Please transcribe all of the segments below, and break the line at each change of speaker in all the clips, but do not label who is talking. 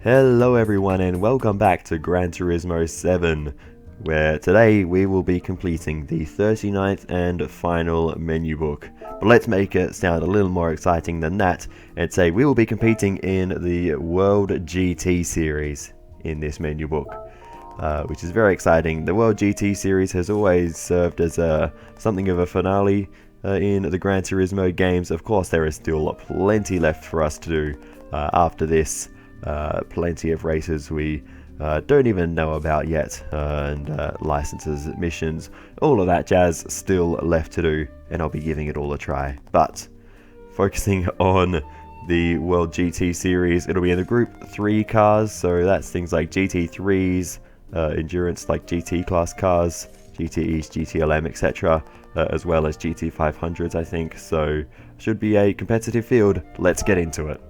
Hello everyone and welcome back to Gran Turismo 7, where today we will be completing the 39th and final menu book. But let's make it sound a little more exciting than that and say we will be competing in the World GT series in this menu book, which is very exciting. The World GT series has always served as something of a finale in the Gran Turismo games. Of course, there is still plenty left for us to do after this. Plenty of races we don't even know about yet, and licenses, missions, all of that jazz still left to do, and I'll be giving it all a try. But focusing on the World GT series, it'll be in the Group 3 cars, so that's things like GT3s, endurance like GT class cars, GTEs, GTLM, etc., as well as GT500s, I think, so should be a competitive field. Let's get into it.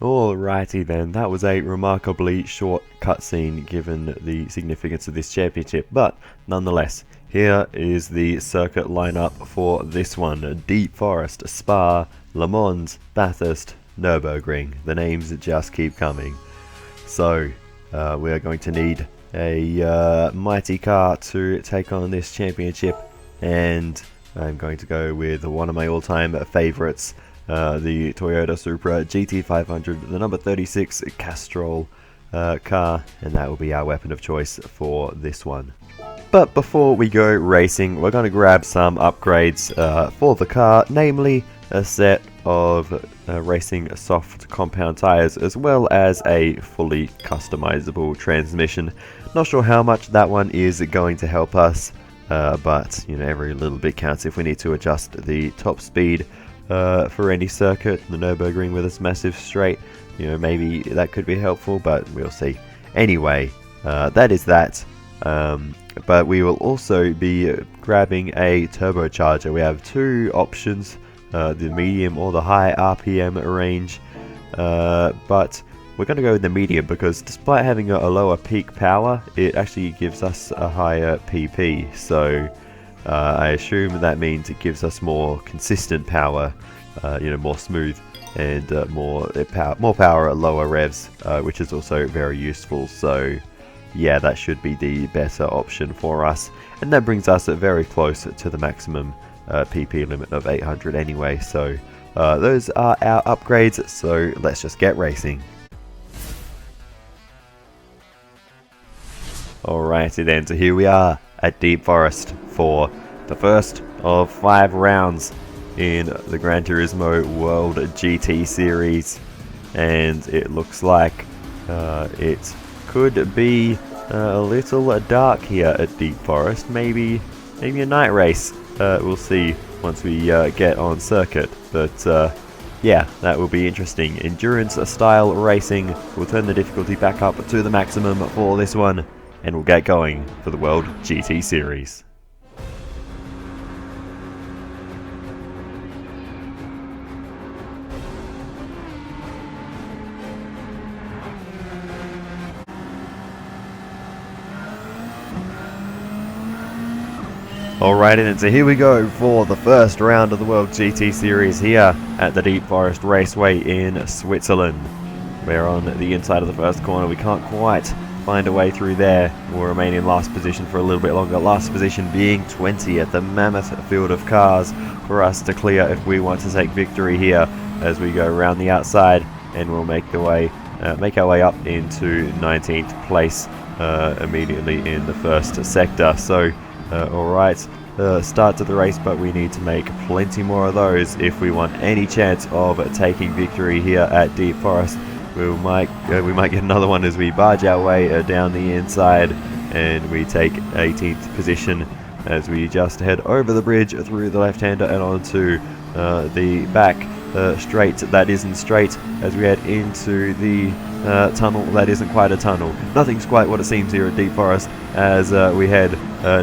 Alrighty then, that was a remarkably short cutscene given the significance of this championship, but nonetheless, here is the circuit lineup for this one. Deep Forest, Spa, Le Mans, Bathurst, Nürburgring. The names just keep coming. So, we are going to need a mighty car to take on this championship, and I'm going to go with one of my all-time favourites, the Toyota Supra GT500, the number 36 Castrol car, and that will be our weapon of choice for this one. But before we go racing, we're going to grab some upgrades for the car, namely a set of racing soft compound tyres, as well as a fully customizable transmission. Not sure how much that one is going to help us, but you know, every little bit counts. If we need to adjust the top speed for any circuit, the Nürburgring with its massive straight, you know, maybe that could be helpful, but we'll see. Anyway, that is that. But we will also be grabbing a turbocharger. We have two options, the medium or the high RPM range, but we're going to go with the medium because despite having a lower peak power, it actually gives us a higher PP. So I assume that means it gives us more consistent power, you know, more smooth, and more power at lower revs, which is also very useful. So yeah, that should be the better option for us, and that brings us very close to the maximum PP limit of 800 anyway. So those are our upgrades, so let's just get racing. Alrighty then, so here we are at Deep Forest for the first of 5 rounds in the Gran Turismo World GT series, and it looks like it could be a little dark here at Deep Forest. Maybe a night race. We'll see once we get on circuit, but yeah, that will be interesting. Endurance style racing. We'll turn the difficulty back up to the maximum for this one, and we'll get going for the World GT series. Alright, and so here we go for the first round of the World GT series here at the Deep Forest Raceway in Switzerland. We're on the inside of the first corner. We can't quite find a way through there. We'll remain in last position for a little bit longer. Last position being 20 at the mammoth field of cars for us to clear if we want to take victory here as we go around the outside, and we'll make our way up into 19th place immediately in the first sector. So alright, start to the race, but we need to make plenty more of those if we want any chance of taking victory here at Deep Forest. We might get another one as we barge our way down the inside, and we take 18th position as we just head over the bridge through the left-hander and onto the back straight that isn't straight, as we head into the tunnel that isn't quite a tunnel. Nothing's quite what it seems here at Deep Forest, as we head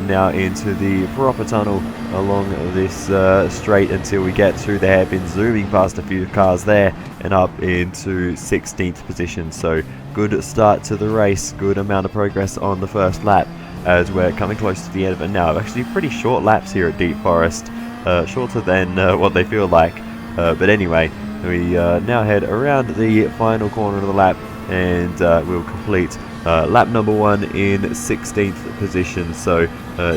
now into the proper tunnel along this straight until we get to the hairpin, zooming past a few cars there and up into 16th position. So good start to the race, good amount of progress on the first lap as we're coming close to the end of it now. Actually pretty short laps here at Deep Forest, shorter than what they feel like, but anyway, we now head around the final corner of the lap, and we'll complete lap number 1 in 16th position. So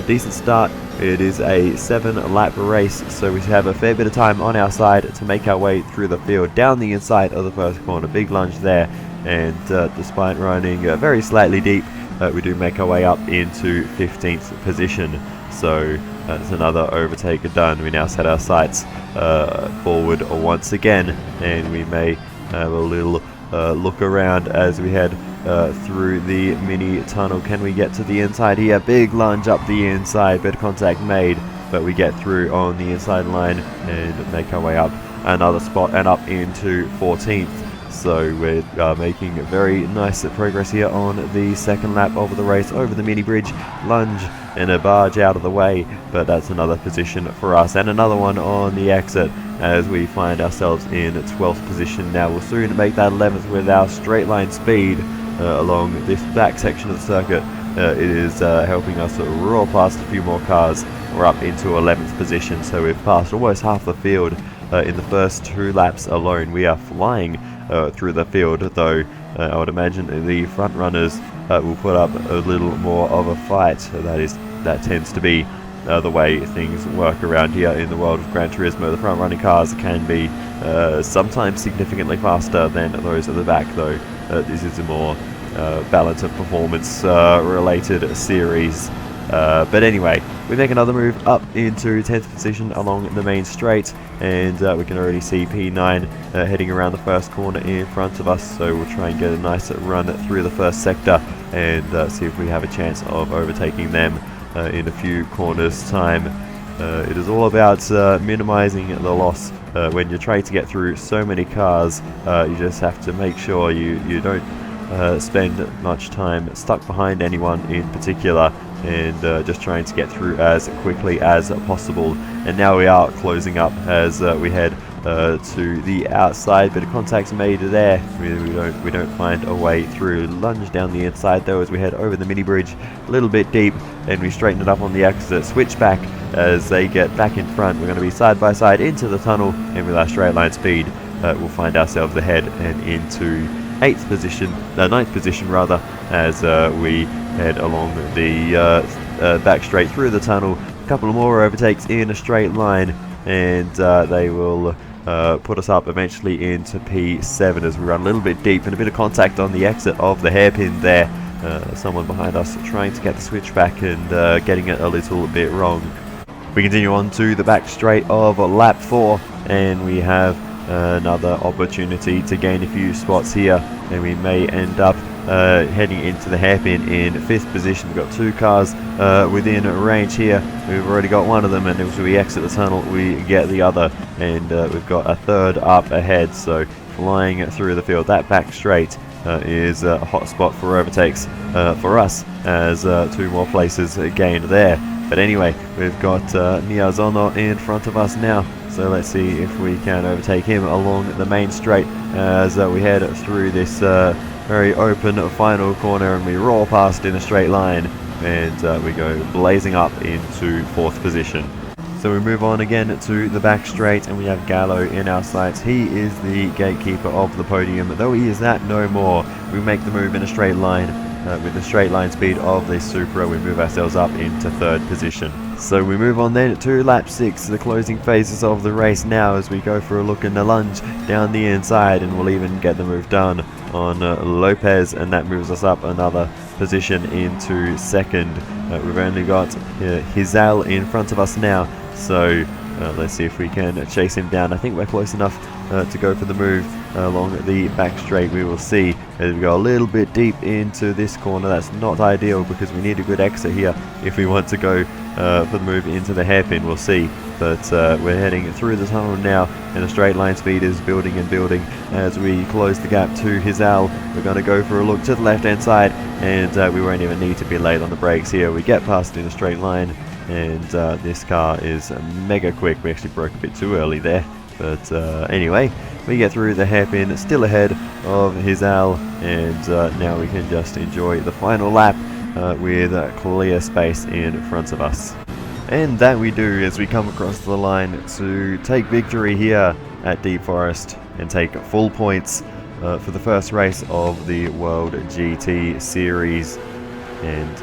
decent start. It is a 7-lap race, so we have a fair bit of time on our side to make our way through the field down the inside of the first corner. Big lunge there, and despite running very slightly deep, we do make our way up into 15th position. So that's another overtake done. We now set our sights forward once again, and we may have a little look around as we head through the mini tunnel. Can we get to the inside here? Big lunge up the inside, bit of contact made, but we get through on the inside line and make our way up another spot and up into 14th. So we're making very nice progress here on the second lap of the race over the mini bridge. Lunge and a barge out of the way, but that's another position for us, and another one on the exit as we find ourselves in 12th position. Now we'll soon make that 11th with our straight line speed along this back section of the circuit. It is helping us roar past a few more cars. We're up into 11th position, so we've passed almost half the field in the first 2 laps alone. We are flying through the field, though I would imagine the front runners will put up a little more of a fight. That tends to be the way things work around here in the world of Gran Turismo. The front running cars can be sometimes significantly faster than those at the back, though this is a more balance of performance related series. But anyway, we make another move up into 10th position along the main straight, and we can already see P9 heading around the first corner in front of us. So we'll try and get a nice run through the first sector and see if we have a chance of overtaking them in a few corners time. It is all about minimizing the loss. When you're trying to get through so many cars, you just have to make sure you don't spend much time stuck behind anyone in particular, and just trying to get through as quickly as possible. And now we are closing up as we head to the outside. Bit of contact made there. We don't find a way through. Lunge down the inside though as we head over the mini bridge, a little bit deep, and we straighten it up on the exit. Switch back as they get back in front. We're going to be side by side into the tunnel, and with our straight line speed, we'll find ourselves ahead and into 9th position rather, as we head along the back straight through the tunnel. A couple of more overtakes in a straight line, and they will put us up eventually into P7 as we run a little bit deep, and a bit of contact on the exit of the hairpin there. Someone behind us trying to get the switch back and getting it a little bit wrong. We continue on to the back straight of lap 4, and we have another opportunity to gain a few spots here, and we may end up heading into the hairpin in 5th position. We've got 2 cars within range here. We've already got one of them, and as we exit the tunnel we get the other, and we've got a 3rd up ahead. So flying through the field, that back straight is a hot spot for overtakes for us, as 2 more places gained there. But anyway, we've got Miyazono in front of us now, so let's see if we can overtake him along the main straight as we head through this very open final corner, and we roar past in a straight line, and we go blazing up into 4th position. So we move on again to the back straight, and we have Gallo in our sights. He is the gatekeeper of the podium, though he is that no more. We make the move in a straight line. With the straight line speed of this Supra, we move ourselves up into 3rd position. So we move on then to lap 6, the closing phases of the race now, as we go for a look in the lunge down the inside, and we'll even get the move done on Lopez, and that moves us up another position into 2nd. We've only got Hizal in front of us now, so let's see if we can chase him down. I think we're close enough to go for the move along the back straight. We will see as we go a little bit deep into this corner. That's not ideal because we need a good exit here if we want to go for the move into the hairpin. We'll see. But we're heading through the tunnel now, and the straight line speed is building and building as we close the gap to Hizal. We're going to go for a look to the left hand side, and we won't even need to be late on the brakes here. We get past in a straight line, and this car is mega quick. We actually broke a bit too early there, but anyway, we get through the hairpin, still ahead of Hizal, and now we can just enjoy the final lap with clear space in front of us. And that we do as we come across the line to take victory here at Deep Forest and take full points for the first race of the World GT Series. And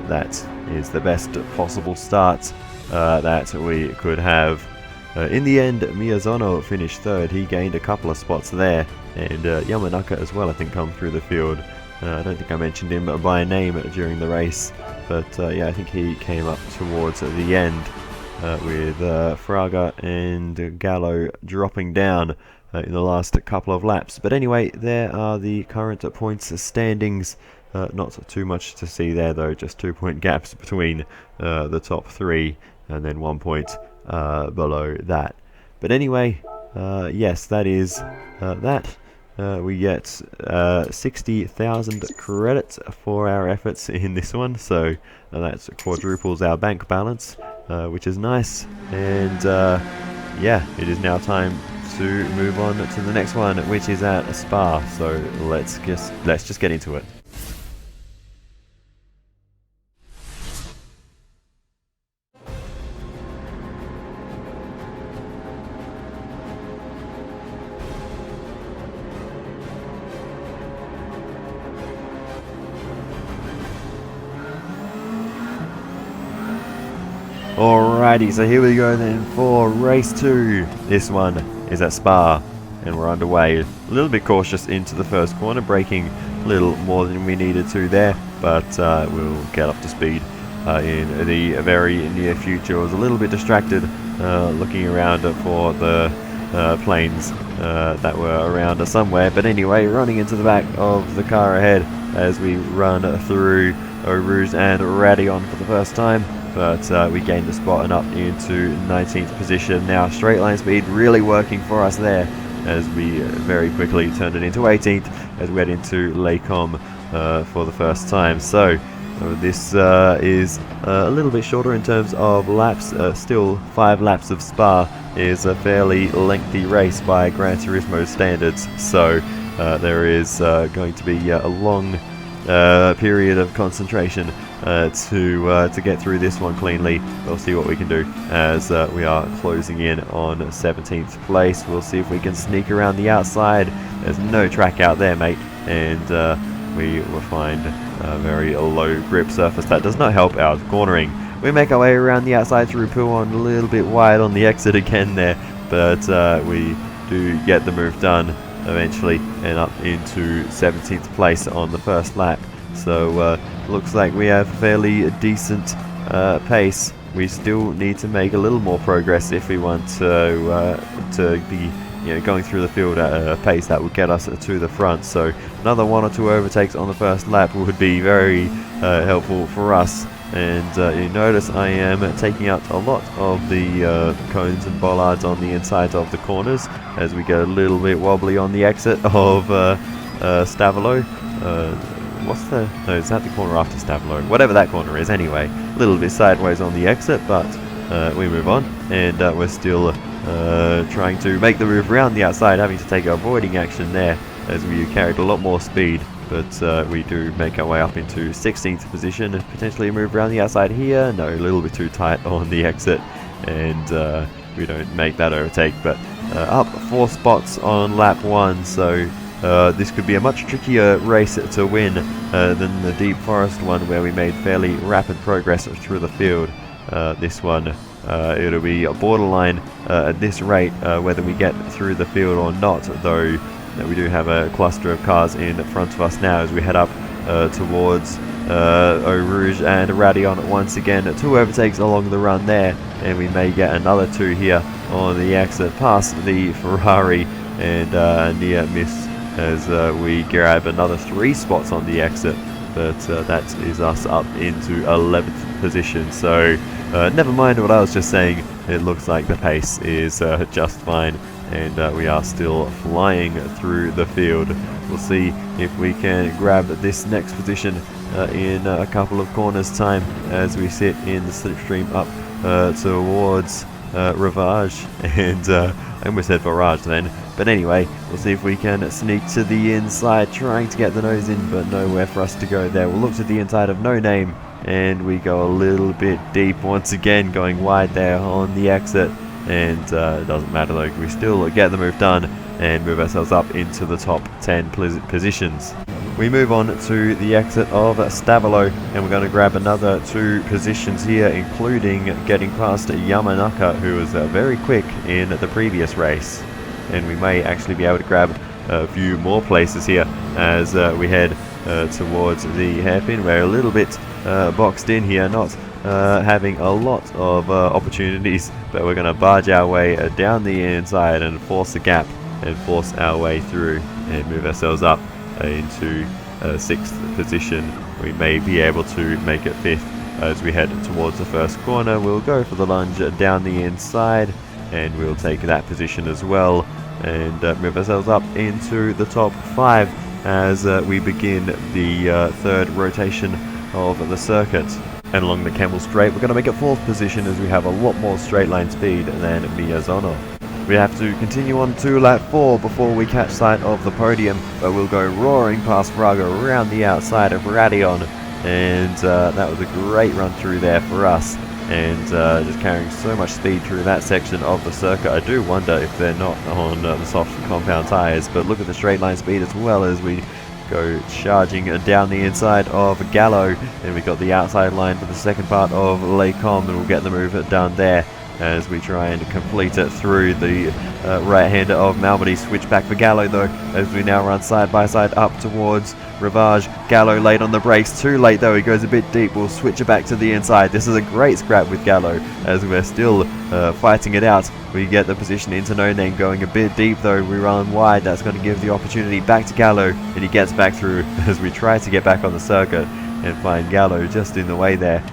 that is the best possible start that we could have. In the end, Miyazono finished third. He gained a couple of spots there, and Yamanaka as well, I think, come through the field. I don't think I mentioned him by name during the race, but yeah, I think he came up towards the end with Fraga and Gallo dropping down in the last couple of laps. But anyway, there are the current points standings. Not too much to see there though, just 2-point gaps between the top three, and then 1 point below that. But anyway, yes, that is that. We get 60,000 credits for our efforts in this one, so that quadruples our bank balance, which is nice. And yeah, it is now time to move on to the next one, which is at Spa. So let's just get into it. Alrighty, so here we go then for race 2. This one is at Spa, and we're underway. A little bit cautious into the first corner, braking a little more than we needed to there, but we'll get up to speed in the very near future. I was a little bit distracted looking around for the planes that were around somewhere, but anyway, running into the back of the car ahead as we run through Eau Rouge and Radion for the first time. But we gained the spot and up into 19th position. Now straight line speed really working for us there as we very quickly turned it into 18th as we head into Les Combes for the first time. So this is a little bit shorter in terms of laps. Still 5 laps of Spa is a fairly lengthy race by Gran Turismo standards. So there is going to be a long period of concentration to get through this one cleanly. We'll see what we can do as we are closing in on 17th place. We'll see if we can sneak around the outside. There's no track out there, mate, and we will find a very low grip surface. That does not help our cornering. We make our way around the outside through Pouon, a little bit wide on the exit again there, but we do get the move done eventually and up into 17th place on the first lap. So looks like we have fairly decent pace. We still need to make a little more progress if we want to be going through the field at a pace that would get us to the front. So another 1 or 2 overtakes on the first lap would be very helpful for us. And you notice I am taking out a lot of the cones and bollards on the inside of the corners as we get a little bit wobbly on the exit of Stavolo. No, is that the corner after Stavolo? Whatever that corner is anyway. A little bit sideways on the exit, but we move on, and we're still trying to make the move around the outside, having to take avoiding action there as we carried a lot more speed. But we do make our way up into 16th position and potentially move around the outside here. No, a little bit too tight on the exit, and we don't make that overtake. But up 4 spots on lap 1, so this could be a much trickier race to win than the Deep Forest one, where we made fairly rapid progress through the field. This one, it'll be a borderline at this rate, whether we get through the field or not, though we do have a cluster of cars in front of us now as we head up towards Eau Rouge and Radion once again. 2 overtakes along the run there, and we may get another 2 here on the exit past the Ferrari, and near miss as we grab another 3 spots on the exit, but that is us up into 11th position. So never mind what I was just saying, it looks like the pace is just fine, and we are still flying through the field. We'll see if we can grab this next position in a couple of corners time as we sit in the slipstream up towards Ravage, and I almost said Barrage then, but anyway, we'll see if we can sneak to the inside, trying to get the nose in, but nowhere for us to go there. We'll look to the inside of No Name, and we go a little bit deep once again, going wide there on the exit, and it doesn't matter though, we still get the move done and move ourselves up into the top 10 positions. We move on to the exit of Stavilo, and we're going to grab another 2 positions here, including getting past Yamanaka, who was very quick in the previous race. And we may actually be able to grab a few more places here as we head towards the hairpin. We're a little bit boxed in here, not having a lot of opportunities, but we're going to barge our way down the inside and force a gap and force our way through and move ourselves up into 6th position. We may be able to make it 5th as we head towards the first corner. We'll go for the lunge down the inside, and we'll take that position as well and move ourselves up into the top 5 as we begin the 3rd rotation of the circuit. And along the Camel Straight, we're going to make it 4th position as we have a lot more straight line speed than Miyazono. We have to continue on to lap 4 before we catch sight of the podium, but we'll go roaring past Vraga around the outside of Radion, and that was a great run through there for us, and just carrying so much speed through that section of the circuit. I do wonder if they're not on the soft compound tyres, but look at the straight line speed as well as we go charging down the inside of Gallo, and we got the outside line for the second part of Lecom, and we'll get the move done there as we try and complete it through the right-hander of Malmedy. Switch back for Gallo though, as we now run side by side up towards Ravage. Gallo late on the brakes, too late though, he goes a bit deep. We'll switch it back to the inside. This is a great scrap with Gallo as we're still fighting it out. We get the position into No Name, going a bit deep though. We run wide, that's going to give the opportunity back to Gallo, and he gets back through as we try to get back on the circuit and find Gallo just in the way there.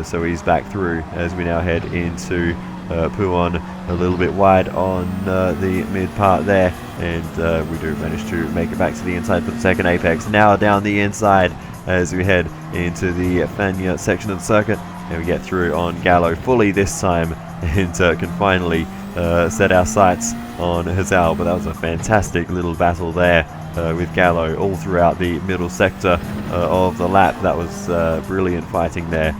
So he's back through as we now head into Puon, a little bit wide on the mid part there, and we do manage to make it back to the inside for the second apex. Now down the inside as we head into the Fanya section of the circuit, and we get through on Gallo fully this time, and can finally set our sights on Hazal. But that was a fantastic little battle there with Gallo all throughout the middle sector of the lap. That was brilliant fighting there.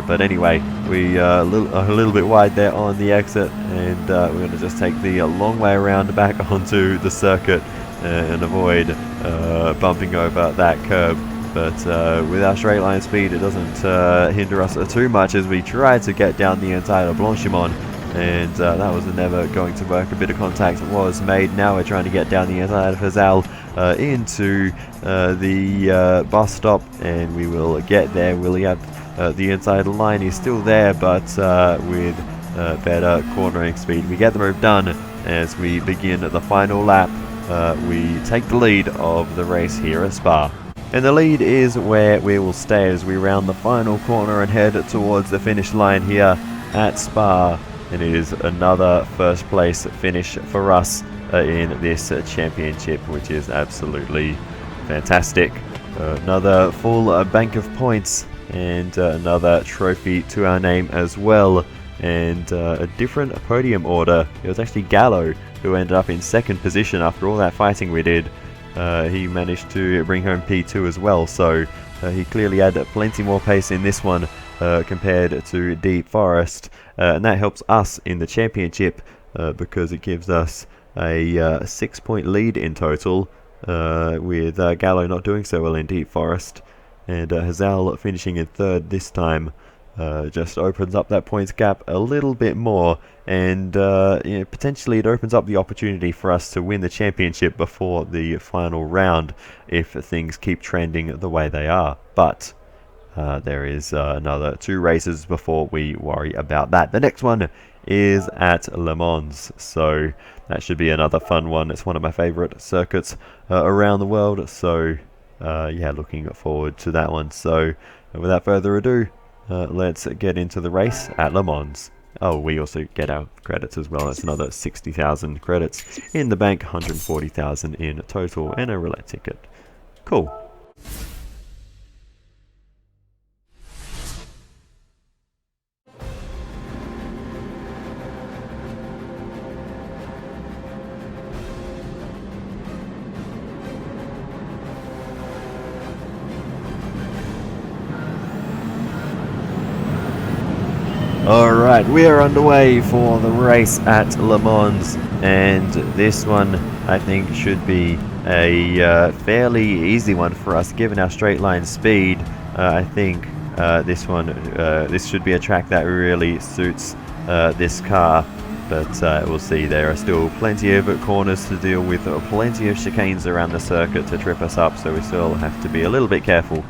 But anyway, we a little bit wide there on the exit, and we're going to just take the long way around back onto the circuit and avoid bumping over that curb. But with our straight line speed, it doesn't hinder us too much as we try to get down the inside of Blanchimont, and that was never going to work. A bit of contact was made. Now we're trying to get down the inside of Hazal into the bus stop, and we will get there. William, the inside line is still there, but with better cornering speed. We get the move done as we begin the final lap. We take the lead of the race here at Spa. And the lead is where we will stay as we round the final corner and head towards the finish line here at Spa. And it is another first place finish for us in this championship, which is absolutely fantastic. Another full bank of points and another trophy to our name as well, and a different podium order. It was actually Gallo who ended up in 2nd position after all that fighting we did. He managed to bring home P2 as well, so he clearly had plenty more pace in this one compared to Deep Forest, and that helps us in the championship because it gives us a 6-point lead in total, with Gallo not doing so well in Deep Forest, and Hazal finishing in 3rd this time. Just opens up that points gap a little bit more, and potentially it opens up the opportunity for us to win the championship before the final round if things keep trending the way they are. But there is another 2 races before we worry about that. The next one is at Le Mans, so that should be another fun one. It's one of my favorite circuits around the world, so yeah, looking forward to that one. So without further ado, let's get into the race at Le Mans. Oh, we also get our credits as well. That's another 60,000 credits in the bank, 140,000 in total, and a roulette ticket. Cool. Alright, we are underway for the race at Le Mans, and this one I think should be a fairly easy one for us given our straight line speed. I think this should be a track that really suits this car, but we'll see. There are still plenty of corners to deal with, plenty of chicanes around the circuit to trip us up, so we still have to be a little bit careful.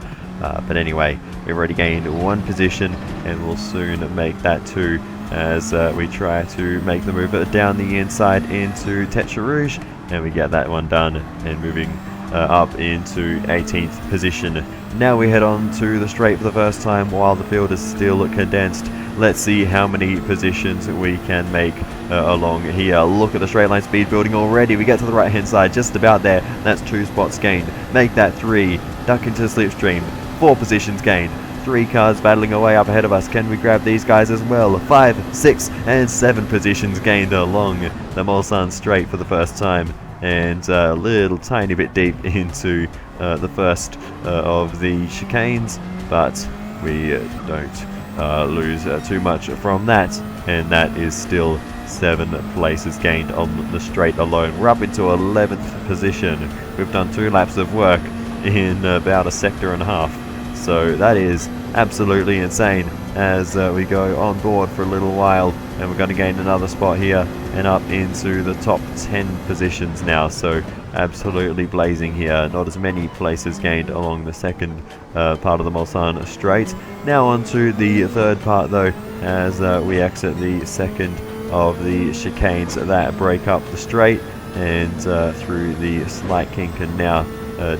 But anyway, we've already gained one position and we'll soon make that two as we try to make the move down the inside into Tête Rouge, and we get that one done and moving up into 18th position. Now we head on to the straight for the first time while the field is still condensed. Let's see how many positions we can make along here. Look at the straight line speed building already. We get to the right hand side, just about there. That's 2 spots gained. Make that 3. Duck into the slipstream. 4 positions gained. 3 cars battling away up ahead of us. Can we grab these guys as well? 5, 6, and 7 positions gained along the Mulsanne straight for the first time. And a little tiny bit deep into the first of the chicanes, but we don't lose too much from that, and that is still 7 places gained on the straight alone. We're up into 11th position. We've done 2 laps of work in about a sector and a half, so that is absolutely insane as we go on board for a little while, and we're going to gain another spot here and up into the top 10 positions now, so absolutely blazing here. Not as many places gained along the second part of the Mulsanne straight. Now on to the third part though, as we exit the second of the chicanes that break up the straight, and through the slight kink, and now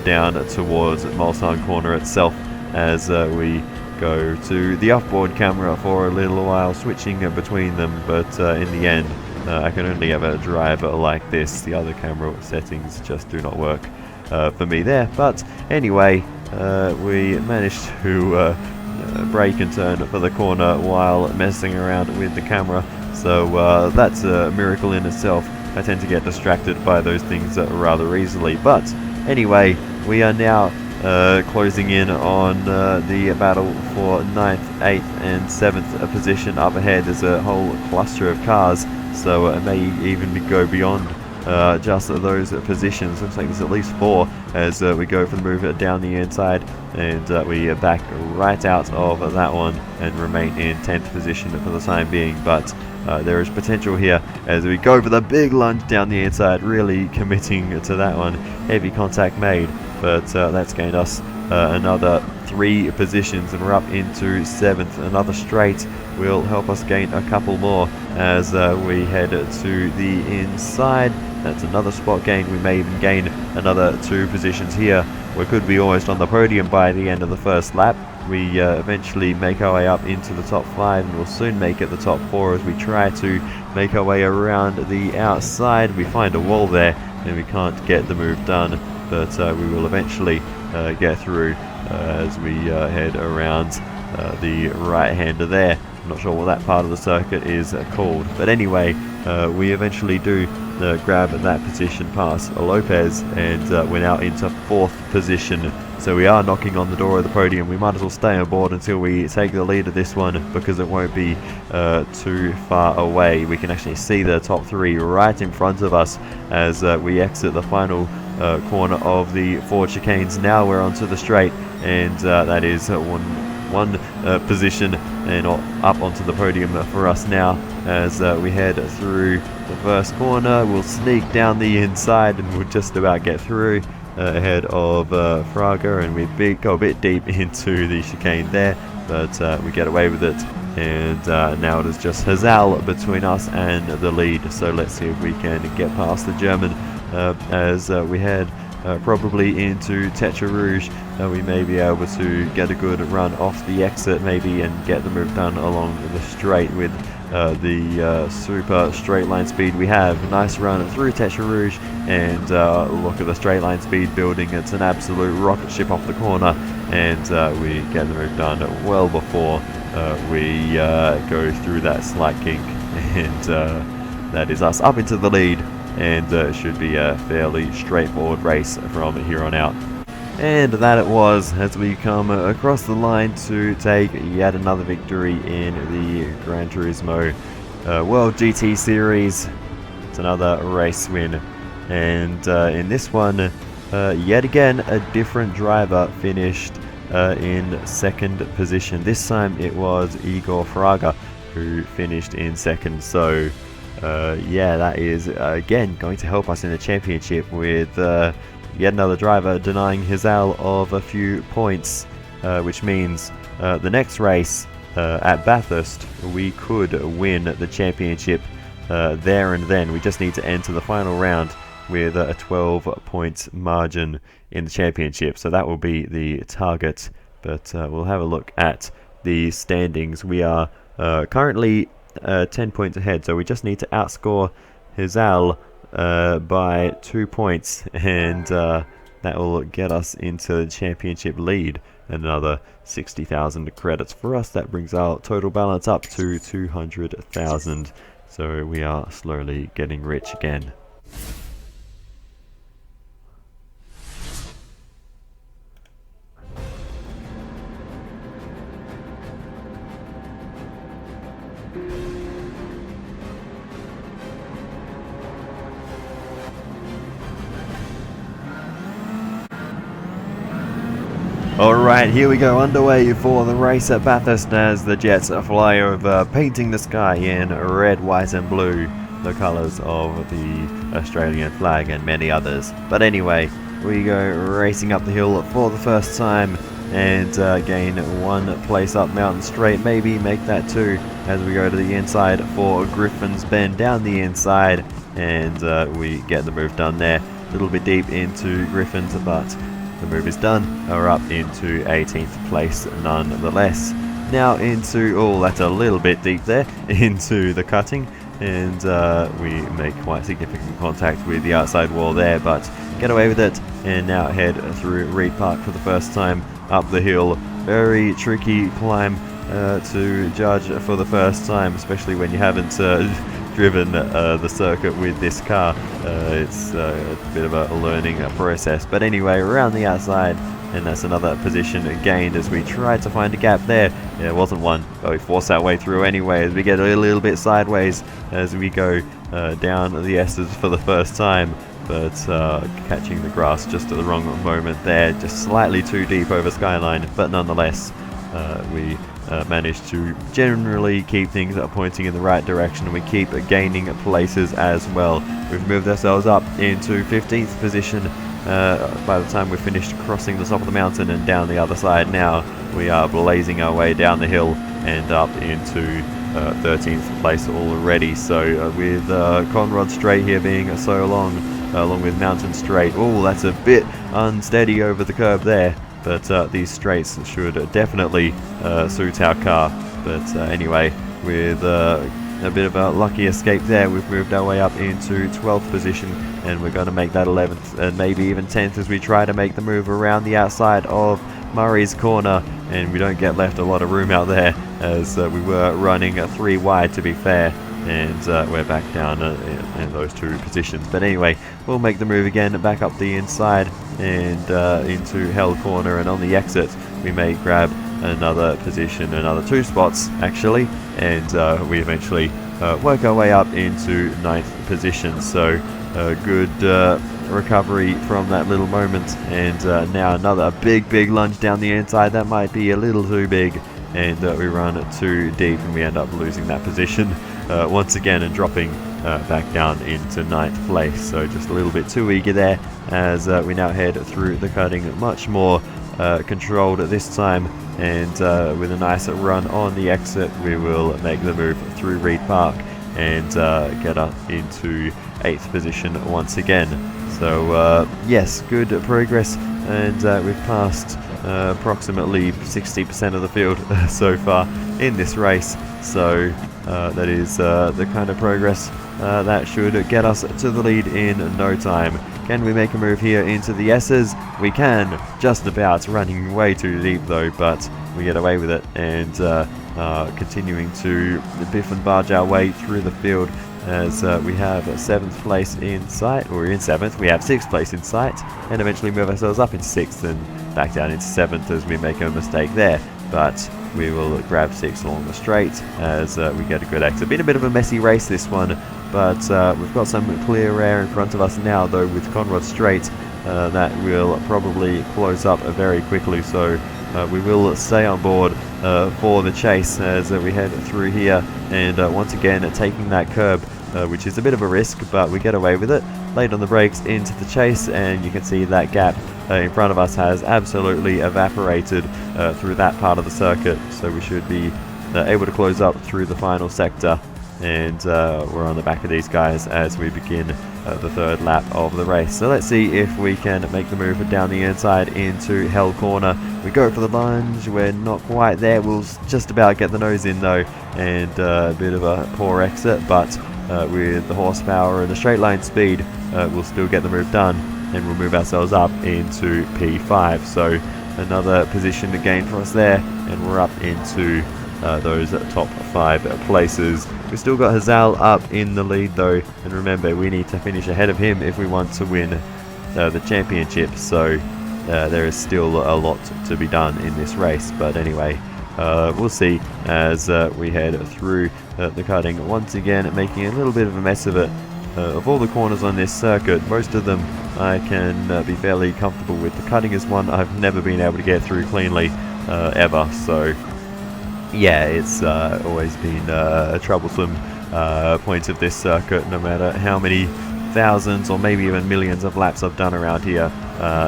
down towards Mulsanne corner itself as we go to the off-board camera for a little while, switching between them, but in the end I can only ever drive like this. The other camera settings just do not work for me there. But anyway, we managed to brake and turn for the corner while messing around with the camera, so that's a miracle in itself. I tend to get distracted by those things rather easily, but anyway, we are now closing in on the battle for 9th, 8th and 7th position. Up ahead there's a whole cluster of cars, so it may even go beyond just those positions. Looks like there's at least 4 as we go for the move down the inside, and we back right out of that one and remain in 10th position for the time being. But there is potential here as we go for the big lunge down the inside, really committing to that one. Heavy contact made, but that's gained us another 3 positions, and we're up into 7th. Another straight will help us gain a couple more as we head to the inside. That's another spot gain. We may even gain another 2 positions here. We could be almost on the podium by the end of the first lap. We eventually make our way up into the top 5, and we'll soon make it the top 4 as we try to make our way around the outside. We find a wall there and we can't get the move done, but we will eventually get through as we head around the right hander there. I'm not sure what that part of the circuit is called, but anyway, we eventually do grab that position past Lopez, and we're now into 4th position. So we are knocking on the door of the podium. We might as well stay on board until we take the lead of this one, because it won't be too far away. We can actually see the top 3 right in front of us as we exit the final corner of the 4 chicanes. Now we're onto the straight, and that is one position and up onto the podium for us now as we head through the first corner. We'll sneak down the inside and we'll just about get through ahead of Fraga, and we go a bit deep into the chicane there, but we get away with it and now it is just Hazal between us and the lead. So let's see if we can get past the German as we head probably into Tetra Rouge. We may be able to get a good run off the exit maybe and get the move done along the straight with the super straight line speed we have. Nice run through Tetra Rouge, and look at the straight line speed building. It's an absolute rocket ship off the corner, and we get the move done well before we go through that slight kink, and that is us up into the lead, and it should be a fairly straightforward race from here on out. And that it was, as we come across the line to take yet another victory in the Gran Turismo World GT Series. It's another race win, and in this one, yet again, a different driver finished in second position. This time it was Igor Fraga who finished in second, so yeah, that is again going to help us in the championship with yet another driver denying Hazal of a few points, which means the next race at Bathurst we could win the championship there and then. We just need to enter the final round with a 12 points margin in the championship, so that will be the target. But we'll have a look at the standings. We are currently 10 points ahead, so we just need to outscore Hazal by 2 points, and that will get us into the championship lead. Another 60,000 credits for us. That brings our total balance up to 200,000, so we are slowly getting rich again. Alright, here we go, underway for the race at Bathurst as the jets fly over, painting the sky in red, white and blue, the colours of the Australian flag and many others. But anyway, we go racing up the hill for the first time and gain 1 place up Mountain Straight, maybe make that 2 as we go to the inside for Griffin's Bend down the inside, and we get the move done there. A little bit deep into Griffin's, but the move is done. We're up into 18th place nonetheless. Now into, oh, that's a little bit deep there, into the cutting, and we make quite significant contact with the outside wall there, but get away with it, and now head through Reed Park for the first time up the hill. Very tricky climb to judge for the first time, especially when you haven't driven the circuit with this car. It's a bit of a learning process, but anyway, around the outside, and that's another position gained as we tried to find a gap there. There wasn't one, but we force our way through anyway as we get a little bit sideways as we go down the S's for the first time, but catching the grass just at the wrong moment there, just slightly too deep over Skyline, but nonetheless we managed to generally keep things pointing in the right direction, and we keep gaining places as well. We've moved ourselves up into 15th position by the time we've finished crossing the top of the mountain and down the other side. Now we are blazing our way down the hill and up into 13th place already. So with Conrod Straight here being so long, along with Mountain Straight, oh, that's a bit unsteady over the curb there. But these straights should definitely suit our car. But anyway, with a bit of a lucky escape there, we've moved our way up into 12th position, and we're going to make that 11th and maybe even 10th as we try to make the move around the outside of Murray's Corner, and we don't get left a lot of room out there as we were running 3 wide, to be fair, and we're back down in those 2 positions. But anyway, we'll make the move again back up the inside and into Hell Corner, and on the exit we may grab another position, another 2 spots actually, and we eventually work our way up into 9th position. So good recovery from that little moment, and now another big lunge down the inside. That might be a little too big, and we run too deep and we end up losing that position once again and dropping back down into 9th place. So just a little bit too eager there, as we now head through the cutting much more controlled at this time, and with a nice run on the exit, we will make the move through Reed Park and get up into 8th position once again. So yes, good progress, and we've passed approximately 60% of the field so far in this race. So that is the kind of progress that should get us to the lead in no time. Can we make a move here into the S's? We can, just about, running way too deep though, but we get away with it, and continuing to biff and barge our way through the field, as we have 7th place in sight, or in 7th, we have 6th place in sight, and eventually move ourselves up into 6th and back down into 7th as we make a mistake there. But we will grab 6th along the straight as we get a good exit. Been a bit of a messy race this one, but we've got some clear air in front of us now though with Conrod Straight. That will probably close up very quickly, so we will stay on board for the chase as we head through here, and once again taking that curb, which is a bit of a risk, but we get away with it. Late on the brakes into the chase, and you can see that gap in front of us has absolutely evaporated through that part of the circuit, so we should be able to close up through the final sector, and we're on the back of these guys as we begin the 3rd lap of the race. So let's see if we can make the move down the inside into Hell Corner. We go for the lunge, we're not quite there, we'll just about get the nose in though, and a bit of a poor exit, but with the horsepower and the straight line speed, we'll still get the move done, and we'll move ourselves up into P5. So another position to gain for us there, and we're up into those top 5 places. We've still got Hazal up in the lead though, and remember, we need to finish ahead of him if we want to win the championship, so there is still a lot to be done in this race. But anyway, we'll see as we head through the cutting once again, making a little bit of a mess of it. Of all the corners on this circuit, most of them I can be fairly comfortable with. The cutting is one I've never been able to get through cleanly ever, so yeah, it's always been a troublesome point of this circuit. No matter how many thousands or maybe even millions of laps I've done around here,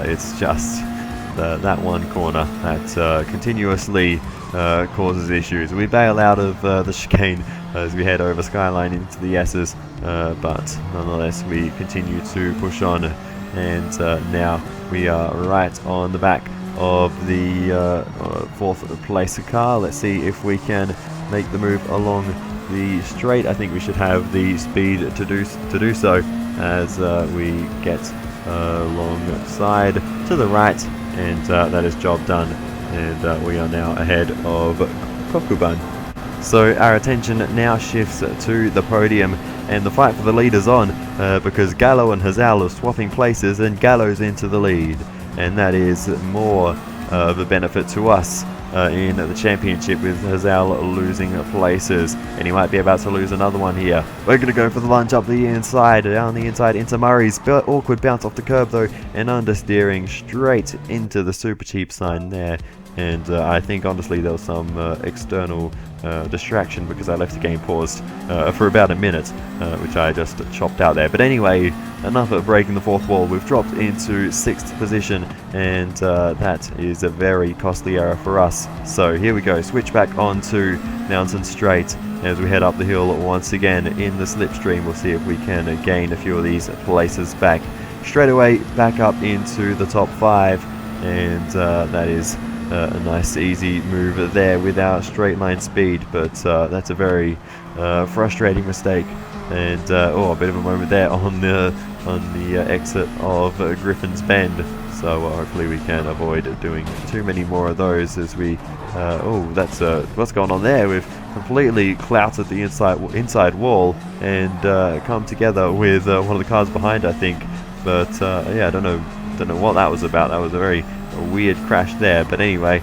it's just that one corner that continuously causes issues. We bail out of the chicane as we head over Skyline into the S's, but nonetheless we continue to push on, and now we are right on the back of the 4th place car. Let's see if we can make the move along the straight. I think we should have the speed to do so as we get alongside to the right, and that is job done, and we are now ahead of Kokuban. So our attention now shifts to the podium, and the fight for the lead is on, because Gallo and Hazal are swapping places, and Gallo's into the lead, and that is more of a benefit to us in the championship, with Hazal losing places, and he might be about to lose another one here. We're going to go for the lunge up the inside, down the inside into Murray's, awkward bounce off the curb though, and understeering straight into the super cheap sign there. And I think honestly there was some external distraction, because I left the game paused for about a minute, which I just chopped out there. But anyway, enough of breaking the 4th wall. We've dropped into 6th position, and that is a very costly error for us. So here we go, switch back onto Mountain Straight as we head up the hill once again in the slipstream. We'll see if we can gain a few of these places back. Straight away back up into the top 5, and that is a nice easy move there with our straight line speed, but that's a very frustrating mistake, and a bit of a moment there on the exit of Griffin's Bend. So hopefully we can avoid doing too many more of those as we that's what's going on there. We've completely clouted the inside wall and come together with one of the cars behind, I think, but yeah, I don't know what that was about. That was a very weird crash there, but anyway,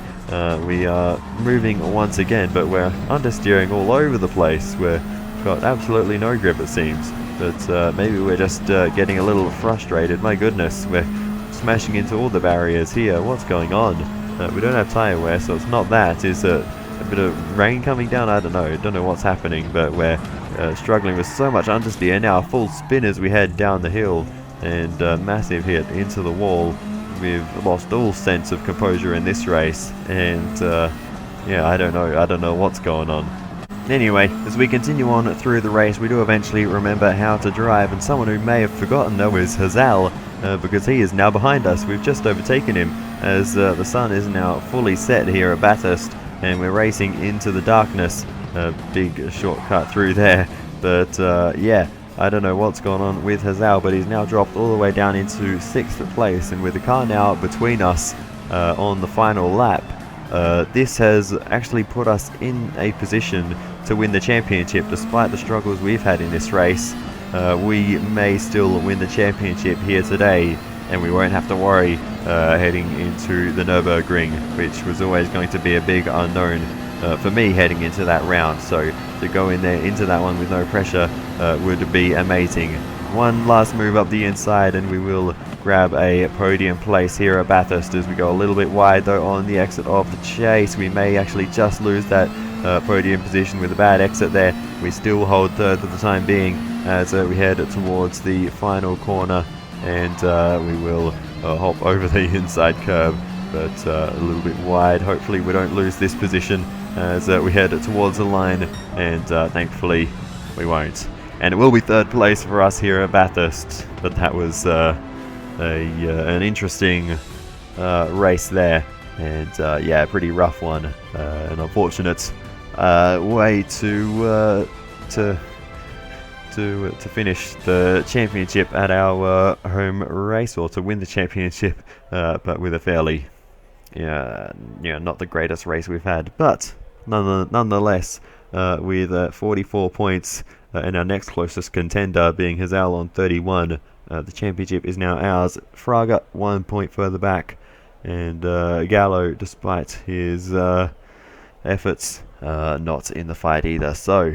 we are moving once again, but we're understeering all over the place. We've got absolutely no grip, it seems, but maybe we're just getting a little frustrated. My goodness, we're smashing into all the barriers here. What's going on? We don't have tyre wear, so it's not that, is it? a bit of rain coming down. I don't know what's happening, but we're struggling with so much understeer now. Full spin as we head down the hill, and massive hit into the wall. We've lost all sense of composure in this race, and yeah, I don't know what's going on. Anyway, as we continue on through the race, we do eventually remember how to drive, and someone who may have forgotten though is Hazal, because he is now behind us. We've just overtaken him as the sun is now fully set here at Bathurst, and we're racing into the darkness. A big shortcut through there, but yeah, I don't know what's going on with Hazal, but he's now dropped all the way down into 6th place, and with the car now between us on the final lap, this has actually put us in a position to win the championship. Despite the struggles we've had in this race, we may still win the championship here today, and we won't have to worry heading into the Nürburgring, which was always going to be a big unknown for me heading into that round. So to go in there into that one with no pressure would be amazing. One last move up the inside, and we will grab a podium place here at Bathurst as we go a little bit wide though on the exit of the chase. We may actually just lose that podium position with a bad exit there. We still hold 3rd for the time being as we head towards the final corner, and we will hop over the inside curb, but a little bit wide. Hopefully we don't lose this position as we head towards the line, and thankfully we won't. And it will be 3rd place for us here at Bathurst, but that was an interesting race there, and yeah, pretty rough one, an unfortunate way to finish the championship at our home race, or to win the championship, but with a fairly not the greatest race we've had, but nonetheless, with 44 points and our next closest contender being Hazal on 31, the championship is now ours. Fraga 1 point further back, and Gallo, despite his efforts, not in the fight either. So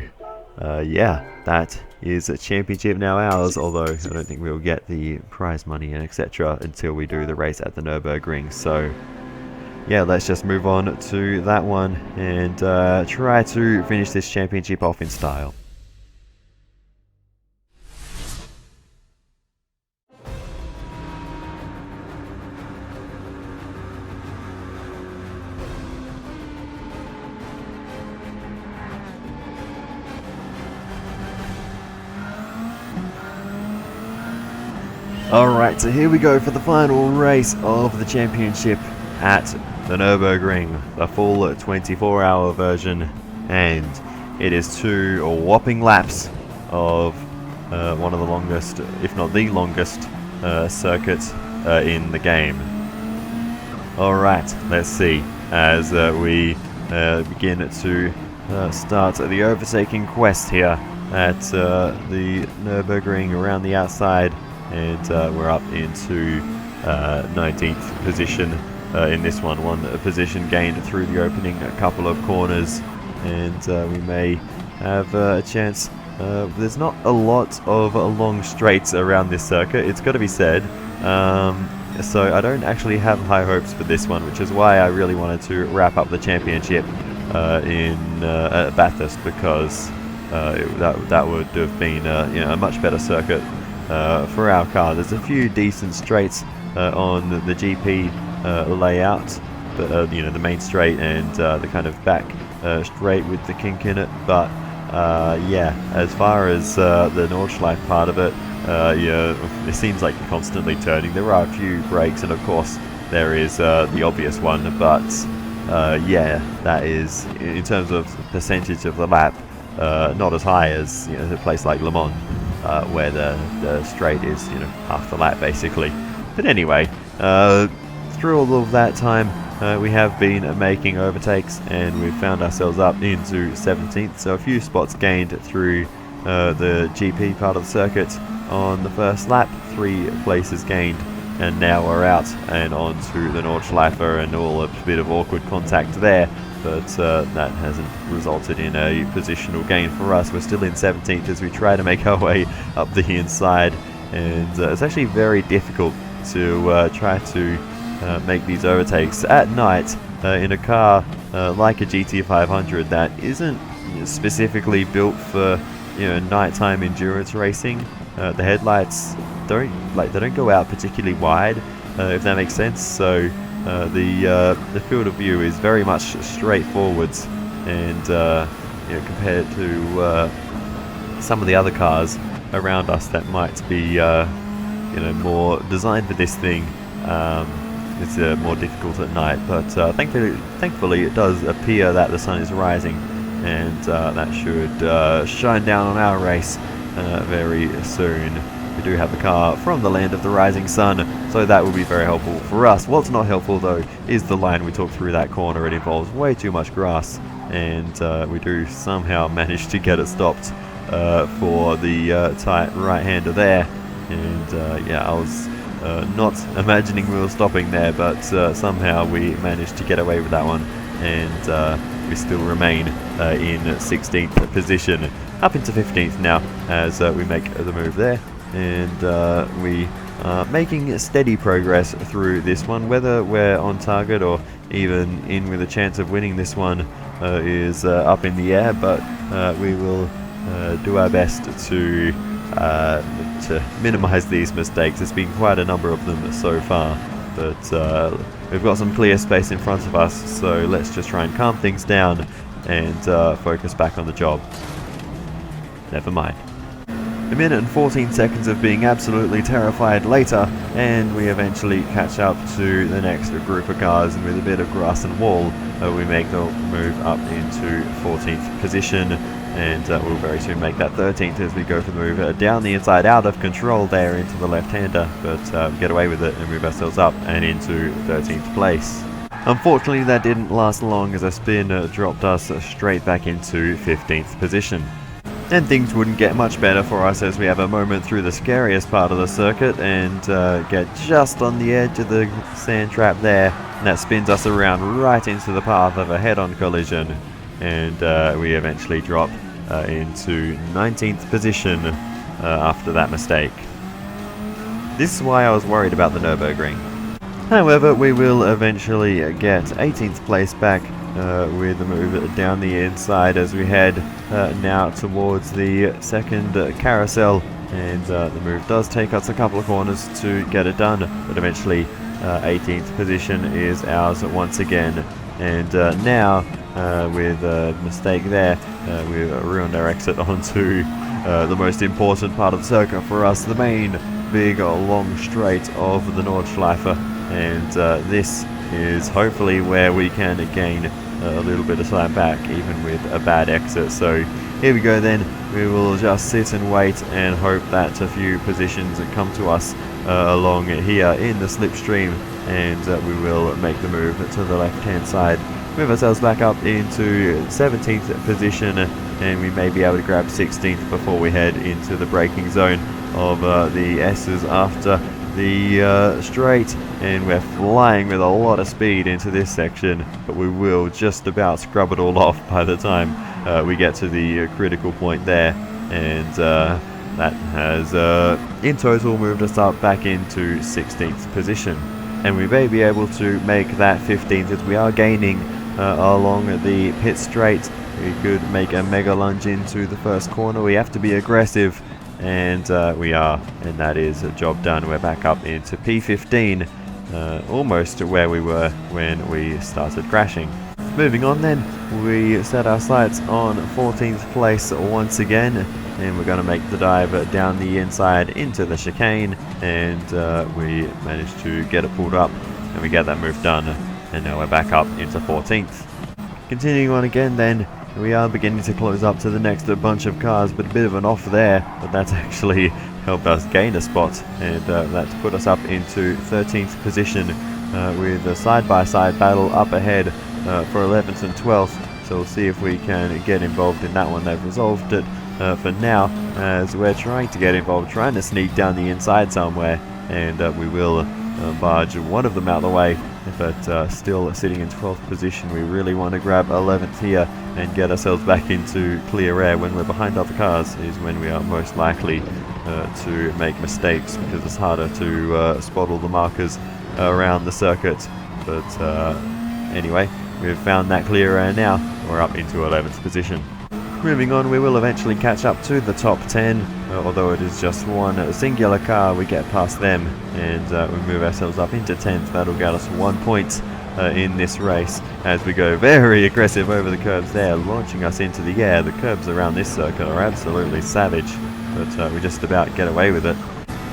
yeah, that is a championship now ours, although I don't think we'll get the prize money and etc. until we do the race at the Nürburgring. So yeah, let's just move on to that one and try to finish this championship off in style. Alright, so here we go for the final race of the championship at the Nürburgring, the full 24-hour version, and it is 2 whopping laps of one of the longest, if not the longest, circuit in the game. Alright, let's see, as we begin to start the overtaking quest here at the Nürburgring around the outside. And we're up into 19th position in this one. One position gained through the opening a couple of corners, and we may have a chance. There's not a lot of long straights around this circuit, it's got to be said, so I don't actually have high hopes for this one, which is why I really wanted to wrap up the championship in Bathurst, because that would have been a much better circuit for our car. There's a few decent straights on the GP layout, but the main straight and the kind of back straight with the kink in it. But yeah, as far as the Nordschleife part of it, it seems like you're constantly turning. There are a few breaks, and of course there is the obvious one, but yeah, that is, in terms of percentage of the lap, not as high as a place like Le Mans, where the straight is half the lap basically. But anyway, through all of that time, we have been making overtakes, and we've found ourselves up into 17th, so a few spots gained through the GP part of the circuit on the first lap, 3 places gained, and now we're out and on to the Nordschleife, and all a bit of awkward contact there, but that hasn't resulted in a positional gain for us. We're still in 17th as we try to make our way up the inside, and it's actually very difficult to try to make these overtakes at night. in a car like a GT500 that isn't specifically built for nighttime endurance racing. The headlights don't go out particularly wide, if that makes sense. So the field of view is very much straightforwards, and compared to some of the other cars around us that might be more designed for this thing, it's more difficult at night. But thankfully it does appear that the sun is rising, and that should shine down on our race very soon. We do have the car from the land of the rising sun, so that will be very helpful for us. What's not helpful though is the line we took through that corner. It involves way too much grass, and we do somehow manage to get it stopped for the tight right-hander there. And yeah, I was not imagining we were stopping there, but somehow we managed to get away with that one, and we still remain in 16th position, up into 15th now as we make the move there. And we are making steady progress through this one. Whether we're on target or even in with a chance of winning this one is up in the air, but we will do our best to minimize these mistakes. There's been quite a number of them so far, but we've got some clear space in front of us, so let's just try and calm things down and focus back on the job. Never mind. A minute and 14 seconds of being absolutely terrified later, and we eventually catch up to the next group of cars, and with a bit of grass and wall we make the move up into 14th position, and we'll very soon make that 13th as we go for the move down the inside, out of control there into the left-hander, but we get away with it and move ourselves up and into 13th place. Unfortunately that didn't last long, as a spin dropped us straight back into 15th position. And things wouldn't get much better for us as we have a moment through the scariest part of the circuit and get just on the edge of the sand trap there, and that spins us around right into the path of a head-on collision, and we eventually drop into 19th position after that mistake. This is why I was worried about the Nürburgring. However, we will eventually get 18th place back with the move down the inside as we head now towards the second carousel, and the move does take us a couple of corners to get it done, but eventually 18th position is ours once again. And now with a mistake there, we've ruined our exit onto the most important part of the circuit for us, the main big long straight of the Nordschleife, and this is hopefully where we can gain a little bit of time back even with a bad exit. So here we go then, we will just sit and wait and hope that a few positions come to us along here in the slipstream, and we will make the move to the left hand side, move ourselves back up into 17th position, and we may be able to grab 16th before we head into the braking zone of the S's after the straight, and we're flying with a lot of speed into this section, but we will just about scrub it all off by the time we get to the critical point there, and that has in total moved us up back into 16th position, and we may be able to make that 15th as we are gaining along the pit straight. We could make a mega lunge into the first corner. We have to be aggressive, and we are, and that is a job done. We're back up into P15, almost where we were when we started crashing. Moving on then, we set our sights on 14th place once again, and we're going to make the dive down the inside into the chicane, and we managed to get it pulled up, and we get that move done, and now we're back up into 14th. Continuing on again then, we are beginning to close up to the next bunch of cars, but a bit of an off there, but that's actually helped us gain a spot, and that's put us up into 13th position with a side-by-side battle up ahead for 11th and 12th, so we'll see if we can get involved in that one. They've resolved it for now, as we're trying to get involved, trying to sneak down the inside somewhere, and we will barge one of them out of the way, but still sitting in 12th position. We really want to grab 11th here and get ourselves back into clear air. When we're behind other cars is when we are most likely to make mistakes, because it's harder to spot all the markers around the circuit, but Anyway, we've found that clear air now. We're up into 11th position. Moving on, we will eventually catch up to the top 10, although it is just one singular car. We get past them and we move ourselves up into 10th. That'll get us 1 point in this race as we go very aggressive over the curbs there, launching us into the air. The curbs around this circuit are absolutely savage, but we just about get away with it.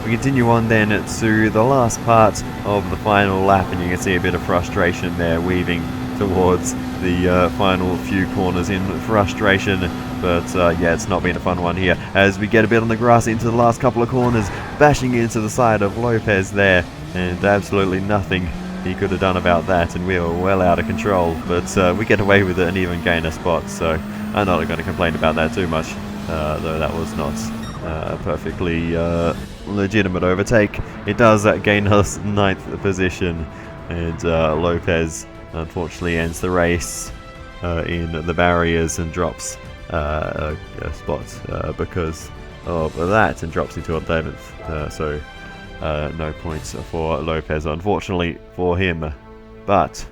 We continue on then to the last part of the final lap, and you can see a bit of frustration there weaving towards the final few corners in frustration, but yeah, it's not been a fun one here as we get a bit on the grass into the last couple of corners, bashing into the side of Lopez there, and absolutely nothing he could have done about that, and we were well out of control, but we get away with it and even gain a spot, so I'm not going to complain about that too much, though that was not a perfectly legitimate overtake. It does gain us 9th position, and Lopez unfortunately ends the race in the barriers and drops a spot because of that, and drops into 11th, so no points for Lopez unfortunately for him, but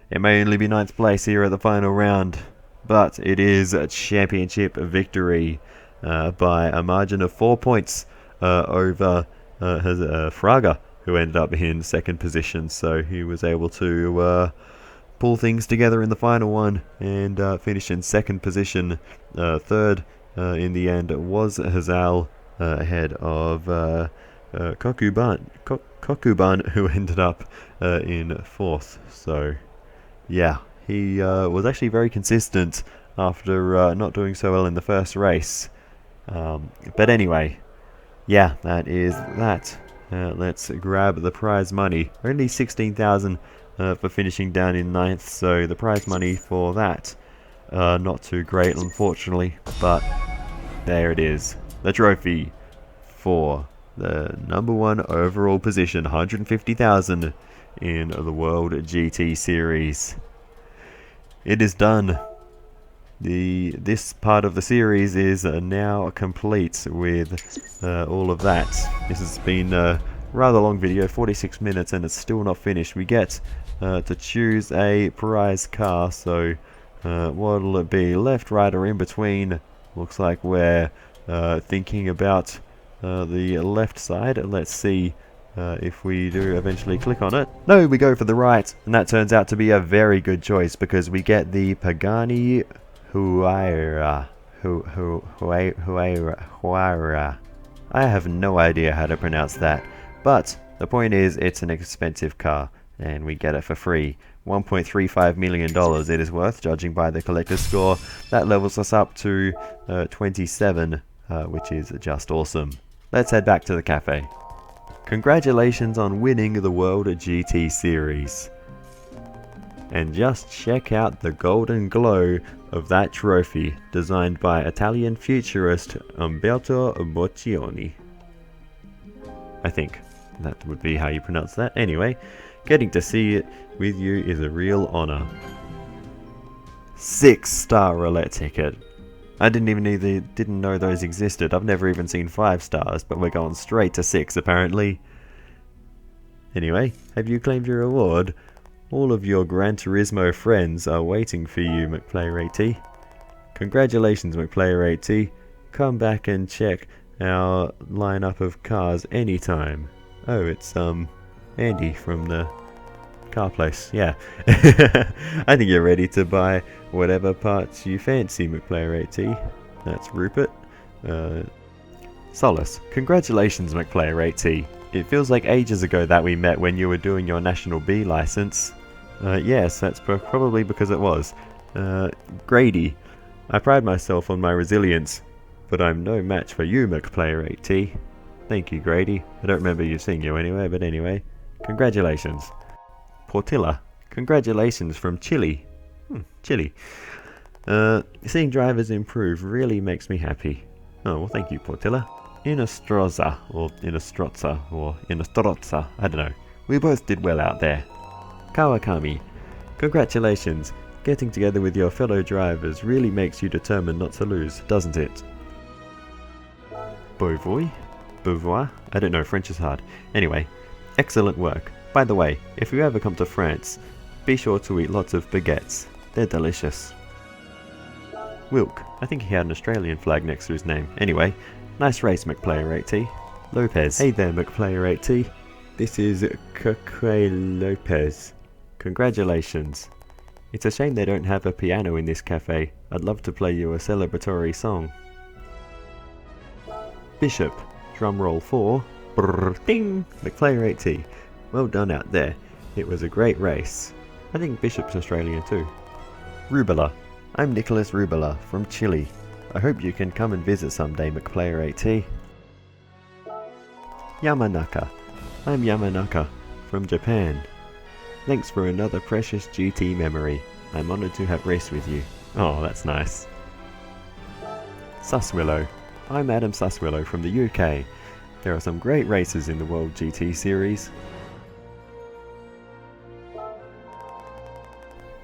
it may only be 9th place here at the final round, but it is a championship victory by a margin of 4 points over Fraga, who ended up in 2nd position, so he was able to pull things together in the final one and finish in 2nd position. 3rd in the end was Hazal, ahead of Kokuban, who ended up in 4th. So yeah, he was actually very consistent after not doing so well in the first race. But anyway, yeah, that is that. Let's grab the prize money. Only 16,000 for finishing down in 9th, so the prize money for that not too great unfortunately, but there it is. The trophy for the #1 overall position, 150,000 in the World GT Series. It is done. This part of the series is now complete with all of that. This has been a rather long video, 46 minutes, and it's still not finished. We get to choose a prize car, so what'll it be? Left, right, or in between? Looks like we're thinking about the left side. Let's see if we do eventually click on it. No, we go for the right, and that turns out to be a very good choice because we get the Pagani Huayra. I have no idea how to pronounce that, but the point is it's an expensive car and we get it for free. $1.35 million it is worth, judging by the collector's score. That levels us up to 27, which is just awesome. Let's head back to the cafe. Congratulations on winning the World GT Series. And just check out the golden glow of that trophy, designed by Italian futurist Umberto Boccioni. I think that would be how you pronounce that. Anyway, getting to see it with you is a real honor. 6-star roulette ticket. I didn't know those existed. I've never even seen 5 stars, but we're going straight to 6 apparently. Anyway, have you claimed your reward? All of your Gran Turismo friends are waiting for you, McPlayer80. Congratulations, McPlayer80. Come back and check our lineup of cars anytime. Oh, it's Andy from the car place. Yeah. I think you're ready to buy whatever parts you fancy, McPlayer80. That's Rupert. Solace. Congratulations, McPlayer80. It feels like ages ago that we met when you were doing your National B license. Yes, that's probably because it was. Grady. I pride myself on my resilience, but I'm no match for you, McPlayer80. Thank you, Grady. I don't remember you seeing you anyway, but anyway. Congratulations. Portilla. Congratulations from Chile. Chile. Seeing drivers improve really makes me happy. Oh, well, thank you, Portilla. Inostroza, or Inostroza, or Inostroza, I don't know. We both did well out there. Kawakami. Congratulations. Getting together with your fellow drivers really makes you determined not to lose, doesn't it? Beauvois? Beauvoir? I don't know, French is hard. Anyway, excellent work. By the way, if you ever come to France, be sure to eat lots of baguettes. They're delicious. Wilk. I think he had an Australian flag next to his name. Anyway, nice race, McPlayer8T. Lopez. Hey there, McPlayer8T. This is Coque Lopez. Congratulations. It's a shame they don't have a piano in this cafe. I'd love to play you a celebratory song. Bishop. Drum roll 4. Brrr, ding! McPlayer8T. Well done out there. It was a great race. I think Bishop's Australian too. Rubella. I'm Nicholas Rubella from Chile. I hope you can come and visit someday, McPlayer8T. Yamanaka. I'm Yamanaka from Japan. Thanks for another precious GT memory. I'm honoured to have raced with you. Oh, that's nice. Suswillow. I'm Adam Suswillow from the UK. There are some great races in the World GT Series.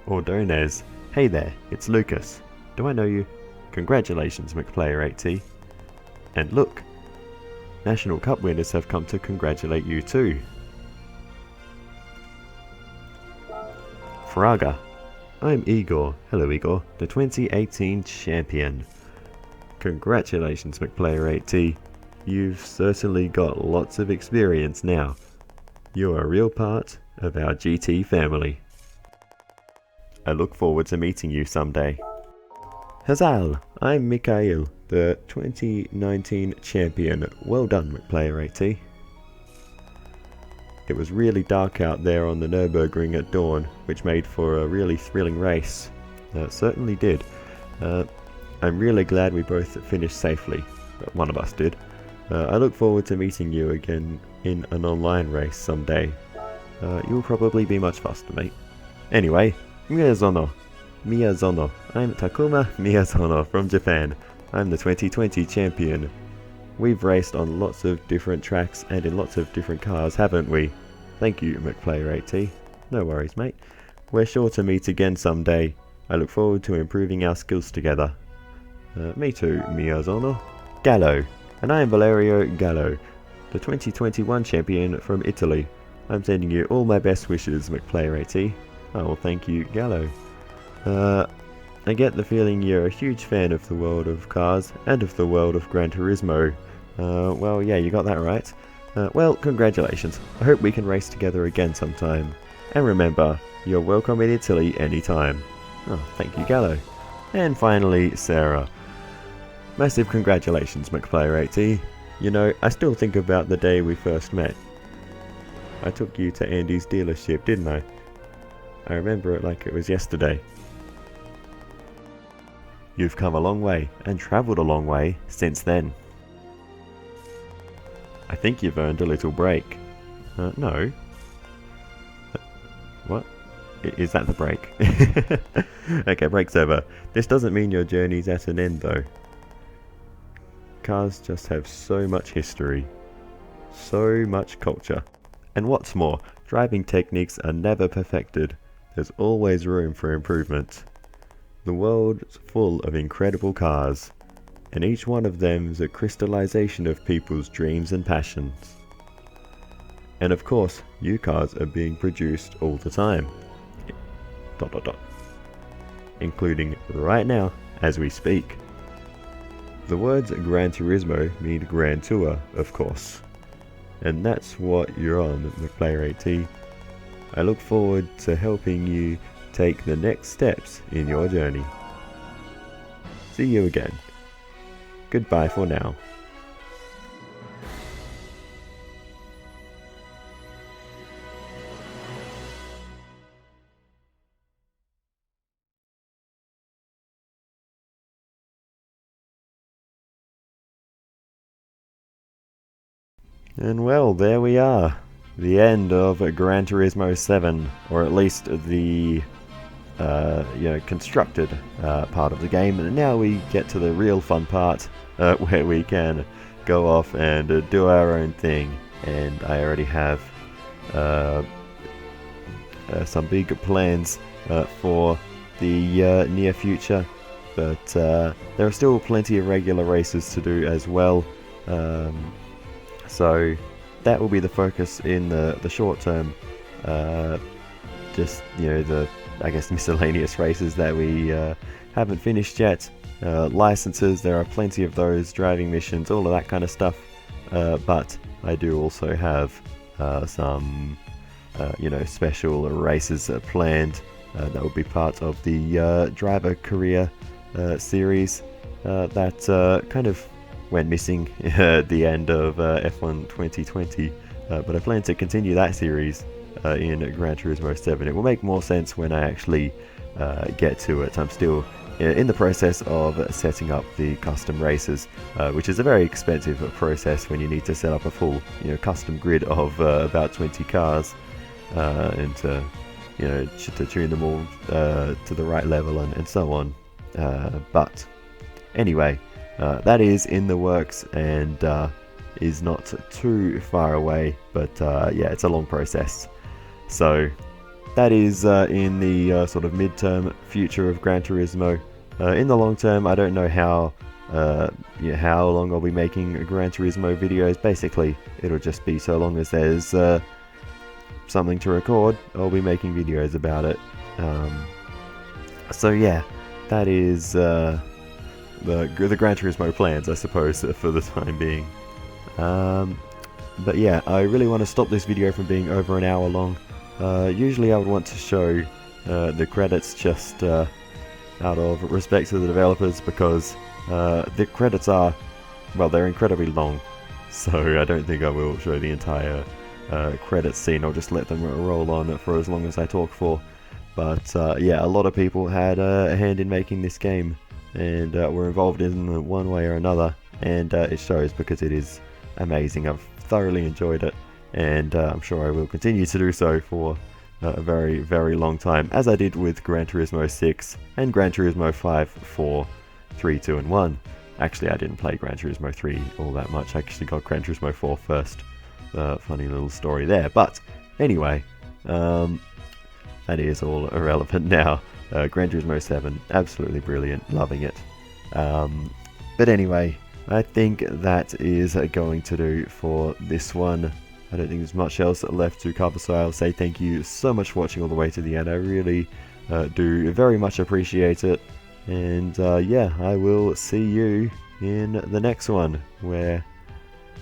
Ordonez. Hey there, it's Lucas. Do I know you? Congratulations, McPlayer8T. And look, National Cup winners have come to congratulate you too. Fraga. I'm Igor. Hello Igor, the 2018 champion. Congratulations, McPlayer8T. You've certainly got lots of experience now. You're a real part of our GT family. I look forward to meeting you someday. Hazal, I'm Mikhail, the 2019 champion. Well done, McPlayer8T. It was really dark out there on the Nürburgring at dawn, which made for a really thrilling race. It certainly did. I'm really glad we both finished safely. One of us did. I look forward to meeting you again in an online race someday. You'll probably be much faster, mate. Anyway, Miyazono. I'm Takuma Miyazono from Japan. I'm the 2020 champion. We've raced on lots of different tracks and in lots of different cars, haven't we? Thank you, McPlayer8T. No worries, mate. We're sure to meet again someday. I look forward to improving our skills together. Me too, Miyazono. Gallo. And I am Valerio Gallo, the 2021 champion from Italy. I'm sending you all my best wishes, McPlayer8T. Oh, well, thank you, Gallo. I get the feeling you're a huge fan of the world of cars and of the world of Gran Turismo. Well, yeah, you got that right. Well, congratulations. I hope we can race together again sometime. And remember, you're welcome in Italy anytime. Oh, thank you, Gallo. And finally, Sarah. Massive congratulations, McPlayer8T. You know, I still think about the day we first met. I took you to Andy's dealership, didn't I? I remember it like it was yesterday. You've come a long way, and travelled a long way, since then. I think you've earned a little break. No. What? Is that the break? Okay, break's over. This doesn't mean your journey's at an end, though. Cars just have so much history. So much culture. And what's more, driving techniques are never perfected. There's always room for improvement. The world's full of incredible cars, and each one of them is a crystallization of people's dreams and passions. And of course, new cars are being produced all the time. ... Including right now, as we speak. The words Gran Turismo mean Grand Tour, of course. And that's what you're on, McPlayer8T. I look forward to helping you take the next steps in your journey. See you again. Goodbye for now. And well, there we are. The end of Gran Turismo 7, or at least the constructed part of the game. And now we get to the real fun part, where we can go off and do our own thing. And I already have some big plans for the near future, but there are still plenty of regular races to do as well. So that will be the focus in the short term just, you know, the, I guess, miscellaneous races that we haven't finished yet. Licenses, there are plenty of those, driving missions, all of that kind of stuff. But I do also have some, you know, special races planned that will be part of the driver career series that kind of went missing at the end of F1 2020. But I plan to continue that series in Gran Turismo 7. It will make more sense when I actually get to it. I'm still in the process of setting up the custom races, which is a very expensive process when you need to set up a full, you know, custom grid of about 20 cars and to, you know, to tune them all to the right level and so on. But anyway, that is in the works and is not too far away, but yeah, it's a long process. So that is in the sort of midterm future of Gran Turismo. In the long term, I don't know how how long I'll be making Gran Turismo videos. Basically, it'll just be so long as there's something to record, I'll be making videos about it. So yeah, that is the Gran Turismo plans, I suppose, for the time being. But yeah, I really want to stop this video from being over an hour long. Usually I would want to show the credits just out of respect to the developers, because the credits are, well, they're incredibly long, so I don't think I will show the entire credits scene. I'll just let them roll on for as long as I talk for. But yeah, a lot of people had a hand in making this game and were involved in one way or another, and it shows because it is amazing. I've thoroughly enjoyed it, and I'm sure I will continue to do so for a very, very long time, as I did with Gran Turismo 6 and Gran Turismo 5, 4, 3, 2 and 1. Actually, I didn't play Gran Turismo 3 all that much. I actually got Gran Turismo 4 first. Funny little story there. But anyway, that is all irrelevant now. Gran Turismo 7, absolutely brilliant, loving it. But anyway, I think that is going to do for this one. I don't think there's much else left to cover, so I'll say thank you so much for watching all the way to the end. I really do very much appreciate it. And yeah, I will see you in the next one, where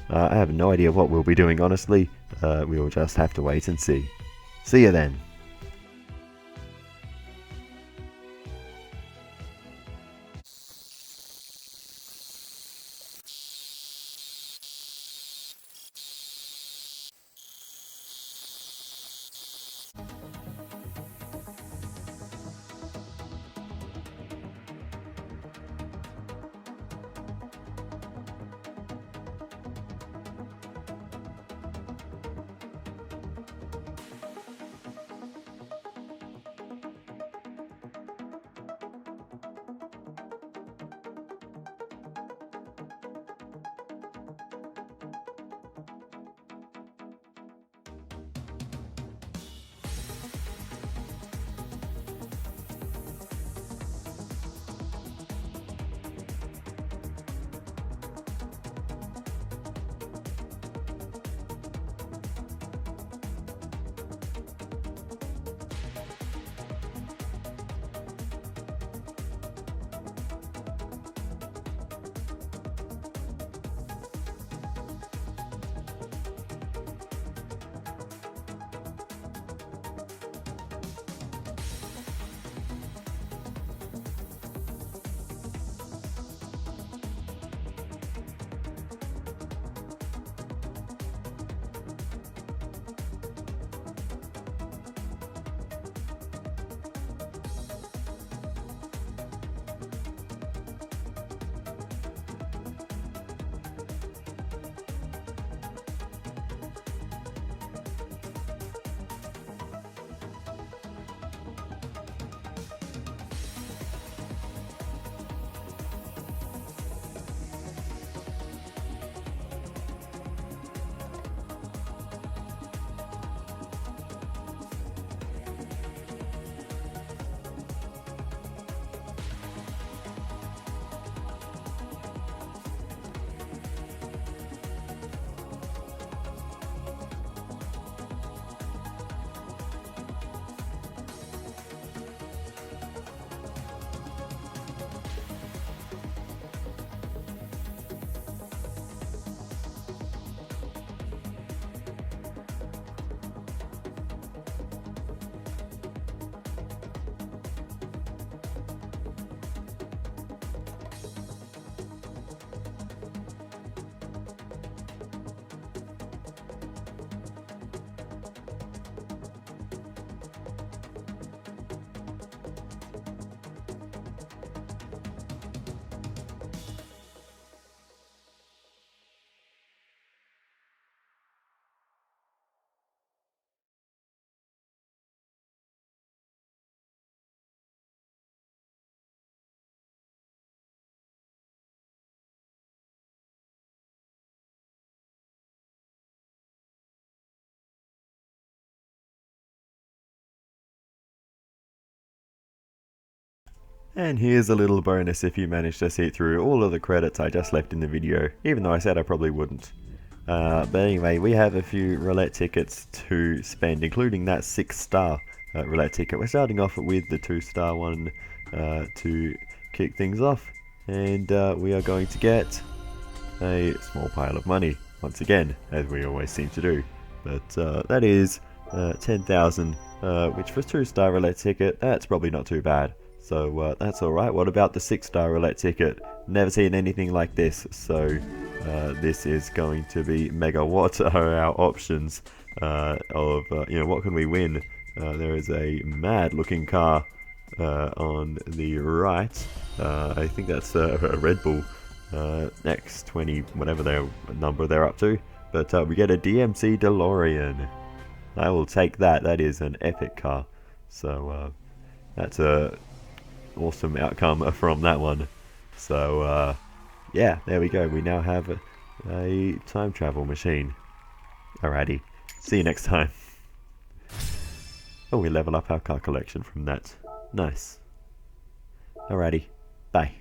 I have no idea what we'll be doing, honestly. We will just have to wait and see. See you then. And here's a little bonus if you manage to see through all of the credits I just left in the video, even though I said I probably wouldn't. But anyway, we have a few roulette tickets to spend, including that 6-star roulette ticket. We're starting off with the 2-star one to kick things off, and we are going to get a small pile of money, once again, as we always seem to do. But that is 10,000, which for a 2-star roulette ticket, that's probably not too bad. So that's alright. What about the 6-star roulette ticket? Never seen anything like this, so this is going to be mega. What are our options of, what can we win? There is a mad looking car on the right. I think that's a Red Bull X20, whatever their number they're up to. But we get a DMC DeLorean. I will take that. That is an epic car. So that's a awesome outcome from that one. So yeah, there we go. We now have a time travel machine. Alrighty, see you next time. Oh, we level up our car collection from that. Nice. Alrighty, bye.